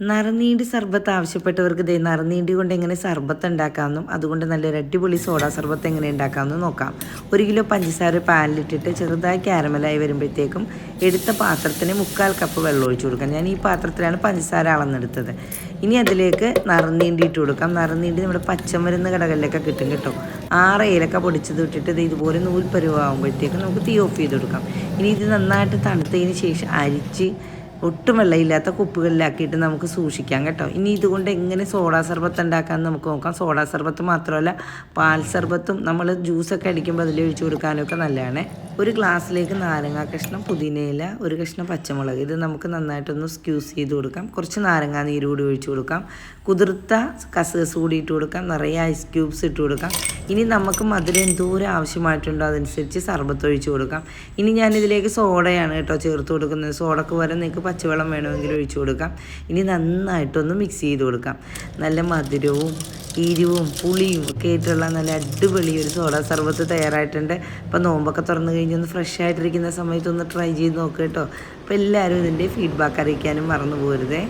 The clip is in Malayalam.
നറുനീണ്ടി സർബത്ത് ആവശ്യപ്പെട്ടവർക്ക് ദേ നറുനീണ്ടി കൊണ്ട് എങ്ങനെ സർബത്ത് ഉണ്ടാക്കാമെന്നും അതുകൊണ്ട് നല്ലൊരു അടിപൊളി സോഡാ സർബത്ത് എങ്ങനെ ഉണ്ടാക്കാമെന്നും നോക്കാം. 1 കിലോ പഞ്ചസാര പാനിലിട്ടിട്ട് ചെറുതായി കാരമലായി വരുമ്പോഴത്തേക്കും എടുത്ത പാത്രത്തിന് 1/4 കപ്പ് വെള്ളം ഒഴിച്ചു കൊടുക്കാം. ഞാൻ ഈ പാത്രത്തിലാണ് പഞ്ചസാര അളന്നെടുത്തത്. ഇനി അതിലേക്ക് നറുനീണ്ടി ഇട്ട് കൊടുക്കാം. നറുനീണ്ടി നമ്മുടെ പച്ചമരുന്ന് കടകളിലൊക്കെ കിട്ടും കേട്ടോ. 6 ഏലക്ക പൊടിച്ചത് ഇട്ടിട്ട് ഇതുപോലെ നൂൽപ്പരുവാകുമ്പോഴത്തേക്കും നമുക്ക് തീ ഓഫ് ചെയ്ത് കൊടുക്കാം. ഇനി ഇത് നന്നായിട്ട് തണുത്തതിന് ശേഷം അരിച്ച് ഒട്ടും വെള്ളമില്ലാത്ത കുപ്പികളിലാക്കിയിട്ട് നമുക്ക് സൂക്ഷിക്കാം കേട്ടോ. ഇനി ഇതുകൊണ്ട് എങ്ങനെ സോഡാ സർബത്ത് ഉണ്ടാക്കാമെന്ന് നമുക്ക് നോക്കാം. സോഡാ സർബത്ത് മാത്രമല്ല പാൽ സർബത്തും നമ്മൾ ജ്യൂസൊക്കെ അടിക്കുമ്പോൾ അതിൽ ഒഴിച്ചു കൊടുക്കാനൊക്കെ നല്ലതാണ്. ഒരു ഗ്ലാസ്സിലേക്ക് നാരങ്ങ കഷ്ണം, പുതിനയില, ഒരു കഷ്ണം പച്ചമുളക്, ഇത് നമുക്ക് നന്നായിട്ടൊന്ന് സ്ക്യൂസ് ചെയ്ത് കൊടുക്കാം. കുറച്ച് നാരങ്ങാ നീര് കൂടി ഒഴിച്ചു കൊടുക്കാം. കുതിർത്ത കസകസ് കൂടി ഇട്ട് കൊടുക്കാം. നിറയെ ഐസ് ക്യൂബ്സ് ഇട്ട് കൊടുക്കാം. ഇനി നമുക്ക് മധുരം എന്തോരം ആവശ്യമായിട്ടുണ്ടോ അതനുസരിച്ച് സർബത്ത് ഒഴിച്ചു കൊടുക്കാം. ഇനി ഞാനിതിലേക്ക് സോഡയാണ് കേട്ടോ ചേർത്ത് കൊടുക്കുന്നത്. സോഡക്ക് പകരം നിങ്ങൾക്ക് പച്ചവെള്ളം വേണമെങ്കിൽ ഒഴിച്ചു കൊടുക്കാം. ഇനി നന്നായിട്ടൊന്ന് മിക്സ് ചെയ്ത് കൊടുക്കാം. നല്ല മധുരവും എരിവും പുളിയും ഒക്കെ ആയിട്ടുള്ള നല്ല അടിപൊളി ഒരു സോഡാ സർബത്ത് തയ്യാറായിട്ടുണ്ട്. അപ്പോൾ നോമ്പൊക്കെ തുറന്നു കഴിഞ്ഞൊന്ന് ഫ്രഷ് ആയിട്ടിരിക്കുന്ന സമയത്തൊന്ന് ട്രൈ ചെയ്ത് നോക്കുക കേട്ടോ. അപ്പോൾ എല്ലാവരും ഇതിൻ്റെ ഫീഡ്ബാക്ക് അറിയിക്കാനും മറന്നു പോകരുതേ.